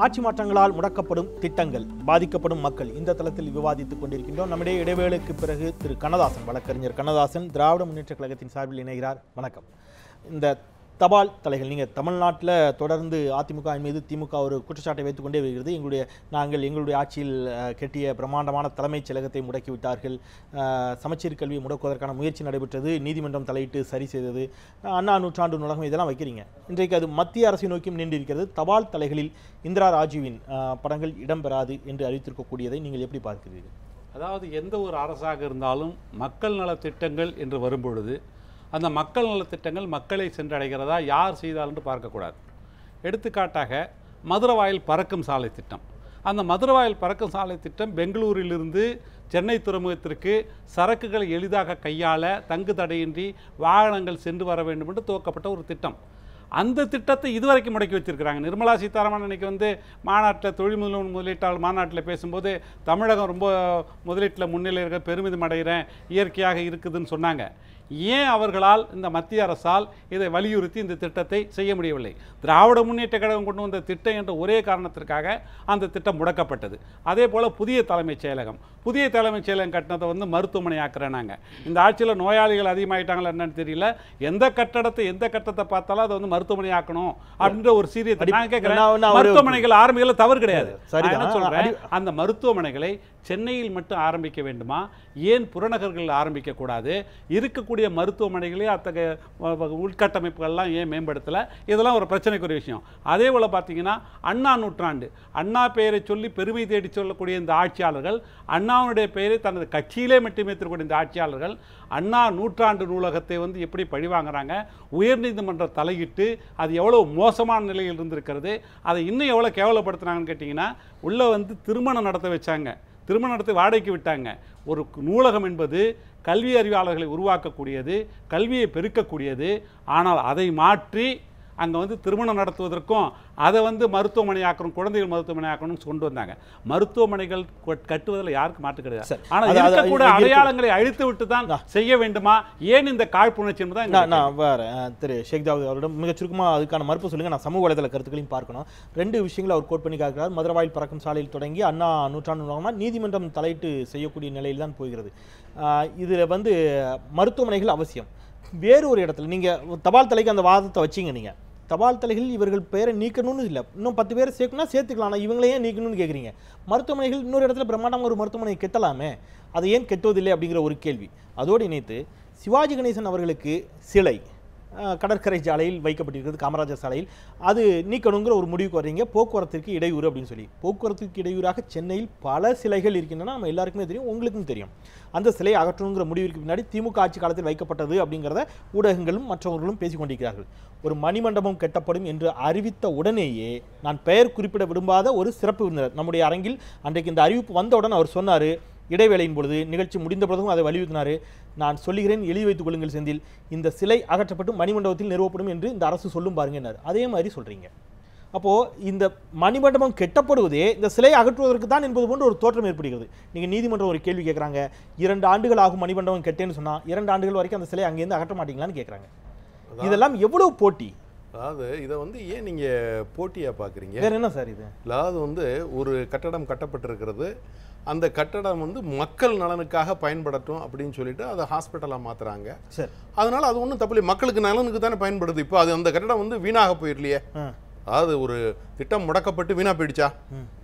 ஆட்சி மாற்றங்களால் முடக்கப்படும் திட்டங்கள், பாதிக்கப்படும் மக்கள், இந்த தளத்தில் விவாதித்துக் கொண்டிருக்கின்றோம். நம்முடைய இடைவேளைக்கு பிறகு திரு கண்ணதாசன், வழக்கறிஞர் கண்ணதாசன் திராவிட முன்னேற்ற கழகத்தின் சார்பில் இணைகிறார். வணக்கம். இந்த தபால் தலைகள், நீங்கள் தமிழ்நாட்டில் தொடர்ந்து அதிமுக மீது திமுக ஒரு குற்றச்சாட்டை வைத்துக் கொண்டே வருகிறது. எங்களுடைய ஆட்சியில் கட்டிய பிரம்மாண்டமான தலைமைச் செயலகத்தை முடக்கிவிட்டார்கள், சமச்சீர் கல்வியை முடக்குவதற்கான முயற்சி நடைபெற்றது, நீதிமன்றம் தலையிட்டு சரி செய்தது, அண்ணா நூற்றாண்டு நூலகம், இதெல்லாம் வைக்கிறீங்க. இன்றைக்கு அது மத்திய அரசை நோக்கியும் நின்றிருக்கிறது. தபால் தலைகளில் இந்திரா ராஜுவின் படங்கள் இடம்பெறாது என்று அறிவித்திருக்கக்கூடியதை நீங்கள் எப்படி பார்க்கிறீர்கள்? அதாவது எந்த ஒரு அரசாக இருந்தாலும் மக்கள் நலத்திட்டங்கள் என்று வரும்பொழுது அந்த மக்கள் நலத்திட்டங்கள் மக்களை சென்றடைகிறதா, யார் செய்தால் என்று பார்க்கக்கூடாது. எடுத்துக்காட்டாக மதுரவாயில் பறக்கும் சாலை திட்டம். அந்த மதுரவாயில் பறக்கும் சாலை திட்டம் பெங்களூரிலிருந்து சென்னை துறைமுகத்திற்கு சரக்குகளை எளிதாக கையாள தங்கு தடையின்றி வாகனங்கள் சென்று வர வேண்டும் என்று துவக்கப்பட்ட ஒரு திட்டம். அந்த திட்டத்தை இதுவரைக்கும் முடக்கி வச்சிருக்கிறாங்க. நிர்மலா சீதாராமன் அன்றைக்கி மாநாட்டில் தொழில் முதலீட்டாளர் மாநாட்டில் பேசும்போது தமிழகம் ரொம்ப முதலீட்டில் முன்னிலை இருக்க பெருமிதம் அடைகிறேன், இயற்கையாக இருக்குதுன்னு சொன்னாங்க. ஏன் அவர்களால், இந்த மத்திய அரசால் இதை வலியுறுத்தி இந்த திட்டத்தை செய்ய முடியவில்லை? திராவிட முன்னேற்ற கழகம் கொண்டு வந்த திட்டம் என்ற ஒரே காரணத்திற்காக அந்த திட்டம் முடக்கப்பட்டது. அதே போல் புதிய தலைமைச் செயலகம் கட்டினதை மருத்துவமனை ஆக்குறாங்க. இந்த ஆட்சியில் நோயாளிகள் அதிகமாகிட்டாங்களா என்னன்னு தெரியல, எந்த கட்டடத்தை பார்த்தாலும் அதை மருத்துவமனை ஆக்கணும் அப்படின்ற ஒரு சீரிய நான் கேட்கிறேன். மருத்துவமனைகள் ஆரம்பிக்கல தவறு கிடையாது. என்ன சொல்றேன், அந்த மருத்துவமனைகளை சென்னையில் மட்டும் ஆரம்பிக்க வேண்டுமா? ஏன் புறநகர்களில் ஆரம்பிக்க கூடாது? இருக்கக்கூடிய மருத்துவமனைகளே அத்தகைய உள்கட்டமைப்புகள்லாம் ஏன் மேம்படுத்தலை? இதெல்லாம் ஒரு பிரச்சனைக்குரிய விஷயம். அதே போல் பார்த்தீங்கன்னா அண்ணா நூற்றாண்டு, அண்ணா பெயரை சொல்லி பெருமை தேடி சொல்லக்கூடிய இந்த ஆட்சியாளர்கள், அண்ணாவுடைய பெயரை தனது கட்சியிலே மட்டுமே இருக்கக்கூடிய இந்த ஆட்சியாளர்கள் அண்ணா நூற்றாண்டு நூலகத்தை எப்படி பழிவாங்கிறாங்க? உயர்நீதிமன்றம் தலையிட்டு அது எவ்வளோ மோசமான நிலையில் இருந்திருக்கிறது, அதை இன்னும் எவ்வளோ கேவலப்படுத்துனாங்கன்னு கேட்டிங்கன்னா, உள்ளே திருமணம் நடத்த வச்சாங்க, திருமண நடத்தி வாடகைக்கு விட்டாங்க. ஒரு நூலகம் என்பது கல்வி அறிவாளர்களை உருவாக்கக்கூடியது, கல்வியை பெருக்கக்கூடியது. ஆனால் அதை மாற்றி அங்கே திருமணம் நடத்துவதற்கும் அதை மருத்துவமனை ஆக்கணும், குழந்தைகள் மருத்துவமனை ஆக்கணும்னு கொண்டு வந்தாங்க. மருத்துவமனைகள் கட்டுவதில் யாருக்கு மாற்று கிடையாது. ஆனால் இருக்கக்கூடிய அடையாளங்களை அழித்து விட்டு தான் செய்ய வேண்டுமா? ஏன் இந்த காழ்ப்புணர்ச்சி என்பதான் நான் வரேன். திரு ஷேக் தாவூத் அவரிடம் மிக சுருக்கமாக அதுக்கான மறுப்பு சொல்லுங்கள். நான் சமூக வலைதள கருத்துக்களையும் பார்க்கணும். ரெண்டு விஷயங்களை அவர் கோட் பண்ணி காக்கிறார். மதுரவாயில் பறக்கும் சாலையில் தொடங்கி அண்ணா நூற்றாண்டு நூலகமாக நீதிமன்றம் தலையிட்டு செய்யக்கூடிய நிலையில் தான் போகிறது. இதில் மருத்துவமனைகள் அவசியம். வேறு ஒரு இடத்துல நீங்கள் தபால் தலைக்கு அந்த வாதத்தை வச்சிங்க. நீங்கள் தபால் தலைகளில் இவர்கள் பெயரை நீக்கணும்னு இல்லை, இன்னும் 10 பேரை சேர்க்கணும்னா சேர்த்துக்கலாம். ஆனால் இவங்களே ஏன் நீக்கணும்னு கேட்குறீங்க? மருத்துவமனைகள் இன்னொரு இடத்துல பிரம்மாண்டமாக ஒரு மருத்துவமனை கெட்டலாமே, அதை ஏன் கெட்டுவதில்லை அப்படிங்கிற ஒரு கேள்வி. அதோடு இணைத்து சிவாஜி கணேசன் அவர்களுக்கு சிலை கடற்கரை சாலையில் வைக்கப்பட்டிருக்கிறது, காமராஜர் சாலையில், அது நீக்கணுங்கிற ஒரு முடிவுக்கு வர்றீங்க. போக்குவரத்திற்கு இடையூறு அப்படின்னு சொல்லி, போக்குவரத்துக்கு இடையூறாக சென்னையில் பல சிலைகள் இருக்கின்றன, நம்ம எல்லாருக்குமே தெரியும், உங்களுக்கும் தெரியும். அந்த சிலையை அகற்றணுங்கிற முடிவிற்கு பின்னாடி திமுக ஆட்சி காலத்தில் வைக்கப்பட்டது அப்படிங்கிறத ஊடகங்களும் மற்றவர்களும் பேசிக் கொண்டிருக்கிறார்கள். ஒரு மணிமண்டபம் கட்டப்படும் என்று அறிவித்த உடனேயே, நான் பெயர் குறிப்பிட விரும்பாத ஒரு சிறப்பு விருந்தினர் நம்முடைய அரங்கில் அன்றைக்கு இந்த அறிவிப்பு வந்தவுடன் அவர் சொன்னார், இடைவேளையின் பொழுது, நிகழ்ச்சி முடிந்த பொழுதும் அதை வலியுறுத்தினார். நான் சொல்லுகிறேன், எழுதி வைத்துக் கொள்ளுங்கள் செந்தில், இந்த சிலை அகற்றப்பட்டு மணிமண்டபத்தில் நிறுவப்படும் என்று இந்த அரசு சொல்லும் பாருங்கன்னார். அதே மாதிரி சொல்றீங்க. அப்போது இந்த மணிமண்டபம் கெட்டப்படுவதே இந்த சிலையை அகற்றுவதற்கு தான் என்பது போன்ற ஒரு தோற்றம் ஏற்படுகிறது. நீங்கள் நீதிமன்றம் ஒரு கேள்வி கேட்குறாங்க, 2 ஆண்டுகள் ஆகும் மணிமண்டபம் கெட்டேன்னு சொன்னால் 2 ஆண்டுகள் வரைக்கும் அந்த சிலையை அங்கேருந்து அகற்ற மாட்டீங்களான்னு கேட்குறாங்க. இதெல்லாம் எவ்வளவு போட்டி? அதாவது இதை ஏன் நீங்கள் போட்டியாக பார்க்குறீங்க? வேற என்ன சார் இது? அதாவது ஒரு கட்டடம் கட்டப்பட்டிருக்கிறது, அந்த கட்டடம் மக்கள் நலனுக்காக பயன்படட்டும் அப்படின்னு சொல்லிட்டு அதை ஹாஸ்பிட்டலாக மாற்றுறாங்க. சரி, அதனால அது ஒன்றும் தப்பு இல்லை, மக்களுக்கு நலனுக்கு தானே பயன்படுது. இப்போ அது அந்த கட்டடம் வீணாக போயிடலையே. அதாவது ஒரு திட்டம் முடக்கப்பட்டு வீணா போயிடுச்சா?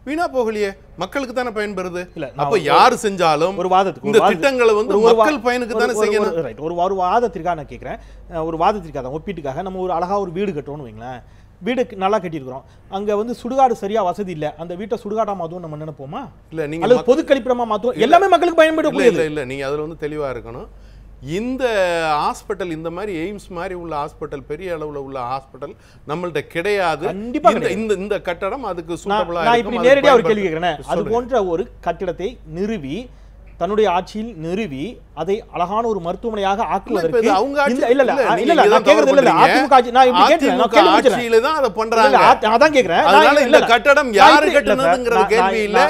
வீணா போகலையே, மக்களுக்கு தானே பயன்படுது. அப்ப யாரு செஞ்சாலும் ஒரு வாதத்துக்கு இந்த திட்டங்களை மக்கள் பயனுக்கு தானே செய்யணும். ஒரு வாதத்திற்காக நான் கேட்கிறேன், ஒரு வாதத்திற்காக ஒப்பீட்டுக்காக நம்ம ஒரு அழகா ஒரு வீடு கட்டணும்னு வைங்களேன். வீடு நல்லா கட்டியிருக்கிறோம், அங்கே சுடுகாடு சரியா வசதி இல்லை, அந்த வீட்டை சுடுகாடா மாத்துவோம் நம்ம நினைப்போமா? இல்ல, நீங்க அல்லது பொது கழிப்பிடமா மாத்துவோம், எல்லாமே மக்களுக்கு பயன்படக்கூடியது. இல்ல, நீங்க அதுல தெளிவா இருக்கணும். இந்த ஹாஸ்பிட்டல், இந்த மாதிரி எய்ம்ஸ் மாதிரி உள்ள ஹாஸ்பிட்டல், பெரிய அளவுல உள்ள ஹாஸ்பிட்டல் நம்மள்ட்ட கிடையாது. இந்த கட்டடம் அதுக்கு சூட்டபிளா. நான் இப்படி நேரடியாக ஒரு கேள்வி கேட்கிறேன். அது போன்ற ஒரு கட்டிடத்தை நிறுவி, தன்னுடைய ஆட்சியில் நிறுவி, அதை அழகான ஒரு மருத்துவமனையாக ஆக்குவதற்கு கட்டடம் யாரு கட்டினதுங்கிற கேள்வி இல்ல.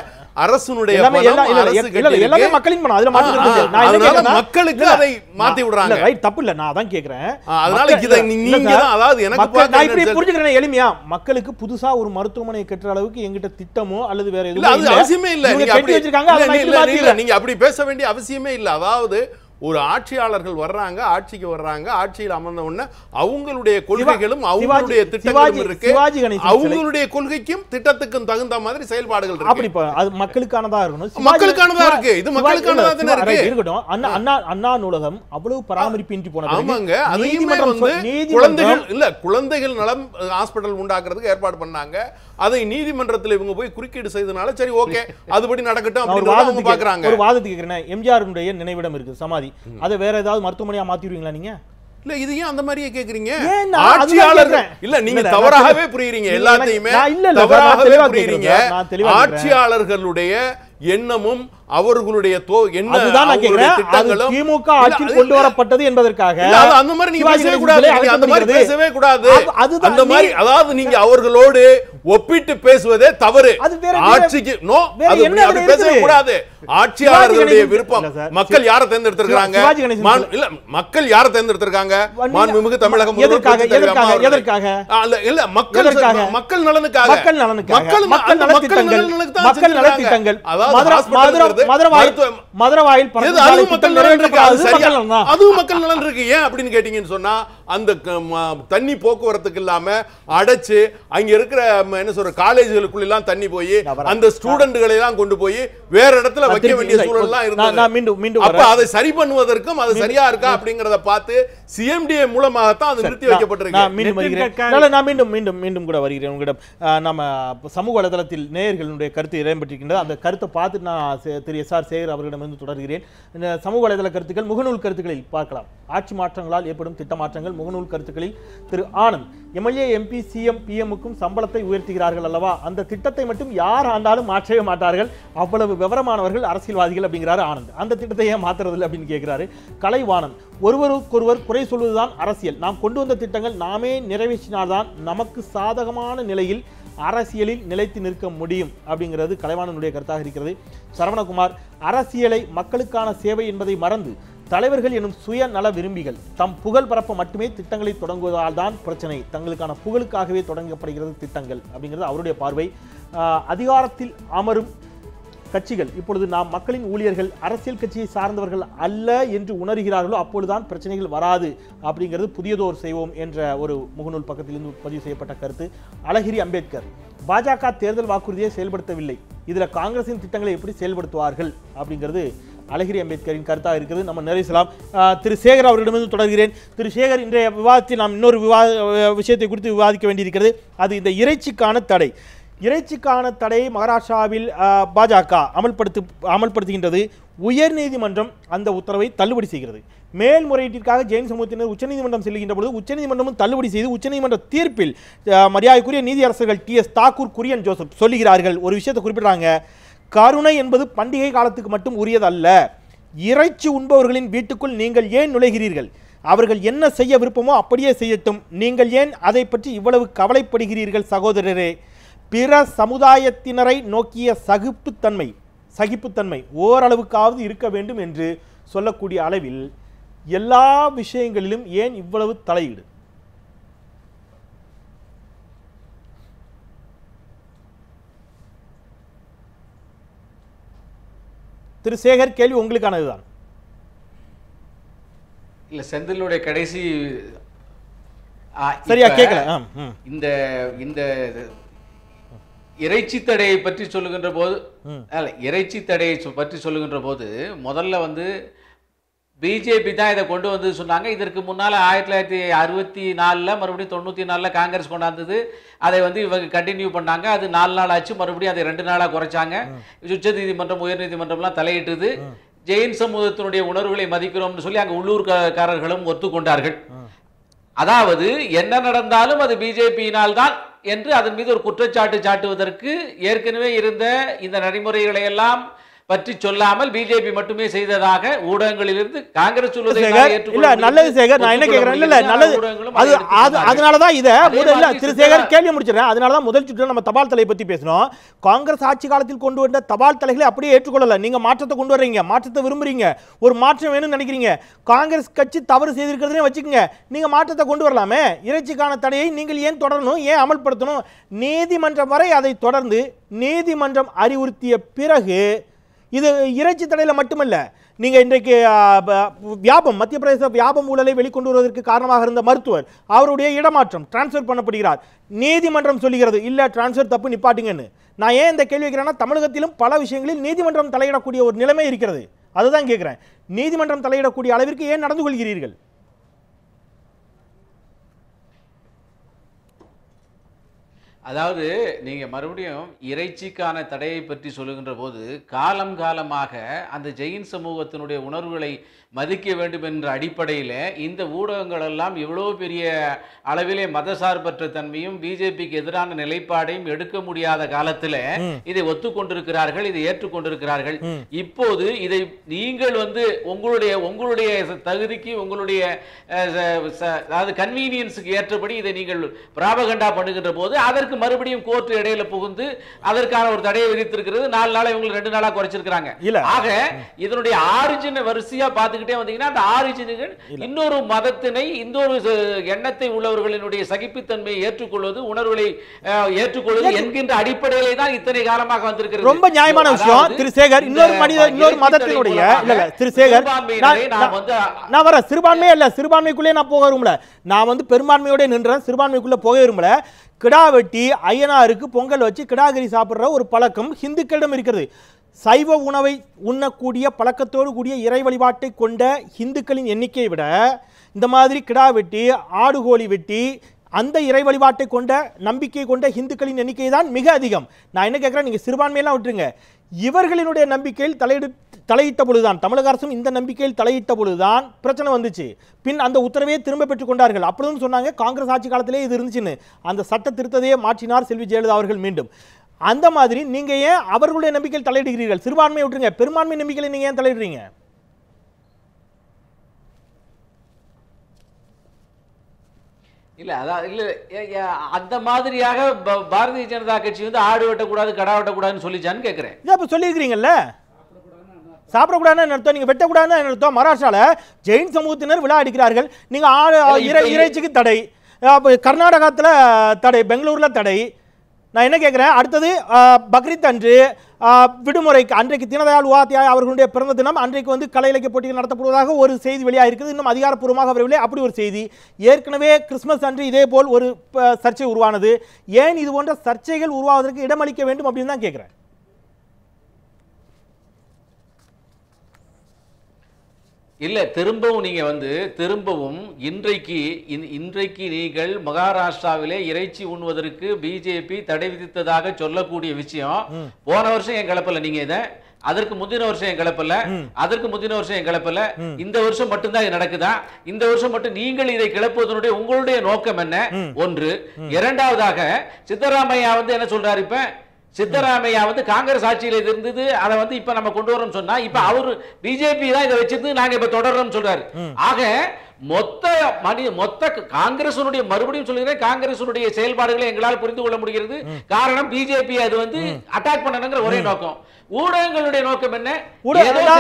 அரசுனுடைய எல்லாமே பணம், எல்லா- இல்ல, அரசு இல்ல, இல்ல, கட்டியிருக்கு. எல்லாமே மக்களின் பணம். அதுல மாற்று கருத்து இல்லை. நான் என்ன அதனால கேக்குறேன்னா, மக்களுக்கு இல்ல, அதை மாத்தி விடுறாங்க. இல்ல, right, தப்பு இல்ல, நான் அதான் கேக்குறேன். அதனால மக்கள் இதை இல்ல, நீங்க இல்ல தான், அதாவது எனக்கு மக்கள், பார்க்க நான் இப்படி என்ன புரிஞ்சுக்கிறேன் எளிமையா. மக்களுக்கு புதுசா ஒரு மருத்துவமனை கட்டுற அளவுக்கு எங்கிட்ட திட்டமோ அல்லது வேற இல்ல, எதுவும் அது இல்ல. அவசியமே இல்ல. இவங்க நீங்க கட்டி அப்படி வச்சிருக்காங்க, அதை நான் இப்படி இல்ல, மாத்திடுறேன். நீங்க அப்படி பேச வேண்டிய அவசியமே இல்ல. அதாவது ஒரு ஆட்சியாளர்கள் வர்றாங்க, ஆட்சிக்கு வர்றாங்க, ஆட்சியில் அமர்ந்த உடனே அவங்களுடைய கொள்கைகளும் அவங்களுடைய திட்டங்களும் இருக்கு. சிவாஜி கணேசன் அவங்களுடைய கொள்கைக்கும் திட்டத்துக்கும் தகுந்த மாதிரி செயல்பாடுகள் அப்படி இருக்கு. அது மக்களுக்கானதா இருக்கணும். மக்களுக்கானதா இருக்கு. இது மக்களுக்கானதா தானே இருக்கு. இருக்கட்டும். அண்ணா நூலகம் அவ்வளவு பராமரிப்பின்றி போன பிறகு ஆமாங்க, அதையுமே நீதிமன்றம் வந்து நீதிமன்றம் குழந்தைகள் இல்ல குழந்தைகள் நலம் ஹாஸ்பிடல் உண்டாக்குறதுக்கு ஏற்பாடு பண்ணாங்க. அதை நீதிமன்றத்தில் இவங்க போய் குறுக்கீடு செய்தனால சரி ஓகே அதுபடி நடக்கட்டும் அப்படின்னு அவங்க பாக்குறாங்க. ஒரு வாதத்துக்கு கேக்குறேன். எம்ஜிஆருடைய நினைவிடம் இருக்கு, சமாதி. அதை வேற ஏதாவது மருத்துவமனையா மாத்திடுவீங்களா நீங்க? இல்ல இது ஏன் அந்த மாதிரியே கேக்குறீங்க? ஏன் நான் ஆட்சியாளர்கள் இல்ல நீங்க தவறாகவே புரியுறீங்க. எல்லாத்தையுமே தவறாகவே புரியுறீங்க. ஆட்சியாளர்களுடைய எண்ணமும் அவர்களுடைய அதுதான் நான் கேக்குறேன். அது திமுக ஆட்சியில் கொண்டு வரப்பட்டது என்பதற்காக அந்த மாதிரி நீங்க பேசவே கூடாது. அந்த மாதிரி பேசவே கூடாது. அந்த மாதிரி அதாவது நீங்க அவர்களோடு ஒப்பிட்டு பேசுவதே தவறு. ஆட்சிக்கு நோ அது அப்படி பேசவே கூடாது. ஆட்சியாளர்களுடைய விருப்பம். மக்கள் யாரை தேர்ந்தெடுத்திருக்காங்க? இல்ல மக்கள் யாரை தேர்ந்தெடுத்திருக்காங்க? மாண்புமிகு தமிழக முதல்வர் எதற்காக? இல்ல மக்கள் நலனுக்காக. மக்கள் நலத்திட்டங்கள் மதுரவாயில் அதுவும் மக்கள் நலன் இருக்கு. ஏன் அப்படின்னு கேட்டீங்கன்னு சொன்னா அந்த தண்ணி போக்குவரத்துக்கு இல்லாம அடைச்சு அங்க இருக்கிற என்ன சொல்ற காலேஜுகளுக்குள்ள எல்லாம் தண்ணி போய் அந்த ஸ்டூடெண்ட்களை எல்லாம் கொண்டு போய் வேற இடத்துல வைக்க வேண்டிய சூழல் எல்லாம் இருந்தது. அப்ப அதை சரி பண்ணுவதற்கும் அது சரியா இருக்கா அப்படிங்கறத பார்த்து சிஎம்டிஏ மூலமாகத்தான் அது நிறுத்தி வைக்கப்பட்டிருக்கு. மீண்டும் கூட வருகிறேன் உங்களிடம். நம்ம சமூக வலைதளத்தில் நேயர்களுடைய கருத்து இடம்பெற்றிருக்கின்றது. அந்த கருத்தை பார்த்து நான் திரு எஸ்.ஆர். சேகர் அவர்களிடமிருந்து தொடர்கிறேன். சமூக வலைதள கருத்துக்கள் முகநூல் கருத்துக்களில் பார்க்கலாம். ஆட்சி மாற்றங்களால் ஏற்படும் திட்ட மாற்றங்கள் முகநூல் கருத்துக்களில் திரு ஆனந்த், எம்எல்ஏ எம்பி சிஎம் பிஎம்முக்கும் சம்பளத்தை உயர்த்துகிறார்கள் அல்லவா, அந்த திட்டத்தை மட்டும் யார் ஆண்டாலும் மாற்றவே மாட்டார்கள், அவ்வளவு விவரமானவர்கள் அரசியல்வாதிகள் அப்படிங்கிறாரு ஆனந்த். அந்த திட்டத்தை ஏன் மாத்துறதில்லை அப்படின்னு கேட்கிறாரு கலைவாணன். ஒருவருக்கொருவர் குறை சொல்வதுதான் அரசியல். நாம் கொண்டு வந்த திட்டங்கள் நாமே நிறைவேற்றினால்தான் நமக்கு சாதகமான நிலையில் அரசியலில் நிலைத்து நிற்க முடியும் அப்படிங்கிறது கலைவாணனுடைய கருத்தாக இருக்கிறது. சரவணகுமார், அரசியலை மக்களுக்கான சேவை என்பதை மறந்து தலைவர்கள் எனும் சுயநல விரும்பிகள் தம் புகழ் பரப்ப மட்டுமே திட்டங்களை தொடங்குவதால் தான் பிரச்சனை, தங்களுக்கான புகழுக்காகவே தொடங்கப்படுகிறது திட்டங்கள் அப்படிங்கிறது அவருடைய பார்வை. அதிகாரத்தில் அமரும் கட்சிகள் இப்பொழுது நாம் மக்களின் ஊழியர்கள் அரசியல் கட்சியை சார்ந்தவர்கள் அல்ல என்று உணர்கிறார்களோ அப்பொழுதுதான் பிரச்சனைகள் வராது அப்படிங்கிறது புதியதோர் செய்வோம் என்ற ஒரு முகநூல் பக்கத்திலிருந்து பதிவு செய்யப்பட்ட கருத்து. அழகிரி அம்பேத்கர், பாஜக தேர்தல் வாக்குறுதியை செயல்படுத்தவில்லை, இதுல காங்கிரசின் திட்டங்களை எப்படி செயல்படுத்துவார்கள் அப்படிங்கிறது அழகிரி அம்பேத்கரின் கருத்தாக இருக்கிறது. நம்ம நிறைவு செய்யலாம். திரு சேகர் அவர்களிடமிருந்து தொடர்கிறேன். திரு சேகர், இன்றைய விவாதத்தில் நாம் இன்னொரு விஷயத்தை குறித்து விவாதிக்க வேண்டியிருக்கிறது. அது இந்த இறைச்சிக்கான தடை. இறைச்சிக்கான தடையை மகாராஷ்டிராவில் பாஜக அமல்படுத்துகின்றது. உயர்நீதிமன்றம் அந்த உத்தரவை தள்ளுபடி செய்கிறது. மேல்முறையீட்டிற்காக ஜெயின் சமூகத்தினர் உச்சநீதிமன்றம் செல்கின்ற பொழுது உச்சநீதிமன்றமும் தள்ளுபடி செய்து உச்சநீதிமன்ற தீர்ப்பில் மரியாதைக்குரிய நீதியரசர்கள் டி.எஸ். தாக்கூர், குரியன் ஜோசப் சொல்லுகிறார்கள். ஒரு விஷயத்தை குறிப்பிடுறாங்க. கருணை என்பது பண்டிகை காலத்துக்கு மட்டும் உரியதல்ல. இறைச்சி உண்பவர்களின் வீட்டுக்குள் நீங்கள் ஏன் நுழைகிறீர்கள்? அவர்கள் என்ன செய்ய விருப்பமோ அப்படியே செய்யட்டும். நீங்கள் ஏன் அதை பற்றி இவ்வளவு கவலைப்படுகிறீர்கள் சகோதரரே? பிற சமுதாயத்தினரை நோக்கிய சகிப்புத்தன்மை ஓரளவுக்காவது இருக்க வேண்டும் என்று சொல்லக்கூடிய அளவில் எல்லா விஷயங்களிலும் ஏன் இவ்வளவு தலையீடு? திரு சேகர், கேள்வி உங்களுக்கானதுதான். இல்ல, செந்திலுடைய கடைசி சரியா கேட்கல. இந்த இறைச்சி தடையை பற்றி சொல்லுகின்ற போது இறைச்சி தடையை பற்றி சொல்லுகின்ற போது முதல்ல வந்து பிஜேபி தான் இதை கொண்டு வந்து சொன்னாங்க. இதற்கு முன்னால் 1964 மறுபடியும் 94 காங்கிரஸ் கொண்டாந்தது. அதை வந்து இவங்க கண்டினியூ பண்ணாங்க. அது 4 நாள் ஆச்சு. மறுபடியும் அதை 2 நாளாக குறைச்சாங்க. உச்ச நீதிமன்றம் உயர் நீதிமன்றம்லாம் தலையிட்டது. ஜெயின் சமூகத்தினுடைய உணர்வுகளை மதிக்கிறோம்னு சொல்லி அங்கே உள்ளூர்காரர்களும் ஒத்துக்கொண்டார்கள். அதாவது என்ன நடந்தாலும் அது பிஜேபியினால் தான் என்று அதன் மீது ஒரு குற்றச்சாட்டு சாட்டுவதற்கு ஏற்கனவே இருந்த இந்த நடைமுறைகளை எல்லாம் பற்றி சொல்லாமல் பிஜேபி மட்டுமே செய்ததாக ஊடகங்களிலிருந்து காங்கிரஸ் சொல்வதை இல்ல நல்லது சேகர், நான் என்ன கேக்குறேன், இல்ல நல்லது, அதனாலதான் இத முதல்ல திரு சேகர் கேள்வி முடிச்சிடறேன். அதனாலதான் முதல் சுற்று நம்ம தபால் தலை பத்தி பேசணும். காங்கிரஸ் ஆட்சி காலத்தில் கொண்டு வந்த தபால் தலைகளை அப்படியே ஏற்றுக்கொள்ளல. நீங்க மாற்றத்தை கொண்டு வர்றீங்க, மாற்றத்தை விரும்புறீங்க, ஒரு மாற்றம் வேணும்னு நினைக்கிறீங்க. காங்கிரஸ் கட்சி தவறு செய்திருக்கிறதுனே வச்சுக்கோங்க, நீங்க மாற்றத்தை கொண்டு வரலாமே. இறைச்சிக்கான தடையை நீங்கள் ஏன் தொடரணும், ஏன் அமல்படுத்தணும்? நீதிமன்றம் வரை அதை தொடர்ந்து நீதிமன்றம் அறிவுறுத்திய பிறகு இது இறைச்சி தடையில மட்டுமல்ல, நீங்க இன்றைக்கு வியாபம் மத்திய பிரதேச வியாபம் ஊழலை வெளிக்கொண்டு வருவதற்கு காரணமாக இருந்த மருத்துவர் அவருடைய இடமாற்றம் டிரான்ஸ்ஃபர் பண்ணப்படுகிறார். நீதிமன்றம் சொல்லுகிறது இல்ல டிரான்ஸ்ஃபர் தப்பு, நிப்பாட்டுங்கன்னு. நான் ஏன் இந்த கேள்வி வைக்கிறேன்னா, தமிழகத்திலும் பல விஷயங்களில் நீதிமன்றம் தலையிடக்கூடிய ஒரு நிலைமை இருக்கிறது. அதுதான் கேட்கிறேன், நீதிமன்றம் தலையிடக்கூடிய அளவிற்கு ஏன் நடந்து கொள்கிறீர்கள்? அதாவது நீங்க மறுபடியும் இறைச்சிக்கான தடையை பற்றி சொல்லுகின்ற போது காலம் காலமாக அந்த ஜெயின் சமூகத்தினுடைய உணர்வுகளை மதிக்க வேண்டும் என்ற அடிப்படையில் இந்த ஊடகங்கள் எல்லாம் இவ்வளவு பெரிய அளவிலே மதசார்பற்ற தன்மையும் பிஜேபிக்கு எதிரான நிலைப்பாடையும் எடுக்க முடியாத காலத்தில் இதை ஒத்துக்கொண்டிருக்கிறார்கள், இதை ஏற்றுக்கொண்டிருக்கிறார்கள். இப்போது இதை நீங்கள் உங்களுடைய தகுதிக்கு, உங்களுடைய அதாவது கன்வீனியன்ஸுக்கு ஏற்றபடி இதை நீங்கள் பிராபகண்டா பண்ணுகின்ற போது அதற்கு மறுபடியும் கோர்ட் இடையில புகுந்து அதற்கான ஒரு தடையை விதித்திருக்கிறது. 4 நாளா இவங்க 2 நாளா குறைச்சிருக்காங்க. ஆக இதனுடைய ஆரிஜின் வரிசையா பாத்துக்கிட்டே வந்தீங்கன்னா அந்த ஆரிஜின்கள் இன்னொரு மதத்தினை, இன்னொரு எண்ணத்தை உள்ளவர்களினுடைய சகிப்புத்தன்மையை ஏற்றுக்கொள்வது, உணர்வுகளை ஏற்றுக்கொள்வது என்கின்ற அடிப்படையிலே தான் இத்தனை காலமாக வந்திருக்கிறது. ரொம்ப நியாயமான விஷயம் திரு சேகர். இன்னொரு மதத்தினுடைய இல்ல திரு சேகர், நான் வர சிறுபான்மை இல்ல, சிறுபான்மைக்குள்ளே நான் போக விரும்பல. நான் பெரும்பான்மையோட நின்றேன், சிறுபான்மைக்குள்ள போக விரும்பல. கிடா வெட்டி ஐயனாருக்கு பொங்கல் வச்சு கிடாகரி சாப்பிடுற ஒரு பழக்கம் இந்துக்களிடம் இருக்கிறது. சைவ உணவை உண்ணக்கூடிய பழக்கத்தோடு கூடிய இறை வழிபாட்டை கொண்ட இந்துக்களின் எண்ணிக்கையை விட இந்த மாதிரி கிடா வெட்டி ஆடு கோழி வெட்டி அந்த இறை வழிபாட்டை கொண்ட நம்பிக்கை கொண்ட இந்துக்களின் எண்ணிக்கை தான் மிக அதிகம். நான் என்ன கேட்கிறேன், நீங்க சிறுபான்மையெல்லாம் விட்டுருங்க, இவர்களுடைய நம்பிக்கையில் தலையிட்ட பொழுதுதான், தமிழக அரசும் இந்த நம்பிக்கையில் தலையிட்ட பொழுதுதான் பிரச்சனை வந்துச்சு. பின் அந்த உத்தரவையே திரும்ப பெற்றுக் கொண்டார்கள். அப்பொழுதும் சொன்னாங்க காங்கிரஸ் ஆட்சி காலத்திலே இது இருந்துச்சுன்னு. அந்த சட்ட திருத்தத்தையே மாற்றினார் செல்வி ஜெயலலிதா அவர்கள் மீண்டும். அந்த மாதிரி நீங்க ஏன் அவர்களுடைய நம்பிக்கையில் தலையிடுகிறீர்கள்? சிறுபான்மையை விட்டுருங்க, பெரும்பான்மை நம்பிக்கையில் நீங்க ஏன் தலையிடுறீங்க? இல்ல அதான் இல்ல அந்த மாதிரியாக பாரதிய ஜனதா கட்சி ஆடு வெட்டக்கூடாது கடா வெட்டக்கூடாதுன்னு சொல்லிச்சான்னு கேட்கிறேன். அப்ப சொல்லியிருக்கிறீங்கல்ல, சாப்பிடக்கூடாதுன்னு அர்த்தம், நீங்க வெட்டக்கூடாதுன்னு அர்த்தம். மகாராஷ்டிரால ஜெயின் சமூகத்தினர் விழா அடிக்கிறார்கள், நீங்க இறைச்சிக்கு தடை, கர்நாடகத்துல தடை, பெங்களூர்ல தடை. நான் என்ன கேட்கிறேன், அடுத்தது பக்ரீத் அன்று விடுமுறைக்கு அன்றைக்கு தீனதயாள் உபாத்யாயா அவர்களுடைய பிறந்த தினம், அன்றைக்கு கலை இலக்கிய போட்டிகள் நடத்தப்படுவதாக ஒரு செய்தி வெளியாக இருக்குது. இன்னும் அதிகாரப்பூர்வமாக வரவில்லை. அப்படி ஒரு செய்தி. ஏற்கனவே கிறிஸ்துமஸ் அன்று இதே போல் ஒரு சர்ச்சை உருவானது. ஏன் இது போன்ற சர்ச்சைகள் உருவாவதற்கு இடமளிக்க வேண்டும் அப்படின்னு தான் கேட்கிறேன். இல்ல திரும்பவும் நீங்க திரும்பவும் இன்றைக்கு நீங்கள் மகாராஷ்டிராவிலே இறைச்சி உண்ணுவதற்கு பிஜேபி தடை விதித்ததாக சொல்லக்கூடிய விஷயம் போன வருஷம் என் கிளப்பல. நீங்க இதை அதற்கு முந்தின வருஷம் என் கிளப்பல, அதற்கு முந்தின வருஷம் என் கிளப்பல, இந்த வருஷம் மட்டும்தான் இது நடக்குதா? இந்த வருஷம் மட்டும் நீங்கள் இதை கிளப்புவதனுடைய உங்களுடைய நோக்கம் என்ன? ஒன்று. இரண்டாவதாக சித்தராமையா என்ன சொல்றாரு, இப்ப சித்தராமையா காங்கிரஸ் ஆட்சியில இருந்தது, அதை இப்ப நம்ம கொண்டு வரோம் சொன்னா, இப்ப அவரு பிஜேபி தான் இதை வச்சிருந்து நாங்க இப்ப தொடர்றோம் சொல்றாரு. ஆக மொத்த காங்கிரசுடைய, மறுபடியும் சொல்லுகிறேன், காங்கிரசுடைய செயல்பாடுகளை எங்களால் புரிந்து கொள்ள முடிகிறது. காரணம் பிஜேபி அது அட்டாக் பண்ணணுங்கிற ஒரே நோக்கம். ஊடகங்களுடைய நோக்கம் என்ன?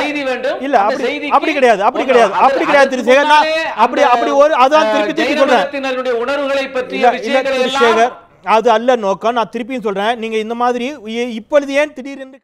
செய்தி வேண்டும். இல்ல அப்படி கிடையாது, அப்படி கிடையாது, அப்படி கிடையாது திரு சேகர். அப்படி ஒரு அதான் திருப்பி திருப்பி சொல்றேன், உணர்வுகளை பற்றிய விஷயங்கள் எல்லாம் அது அல்ல நோக்கம். நான் திருப்பியும் சொல்றேன், நீங்க இந்த மாதிரி இப்பொழுது ஏன் திடீரென்று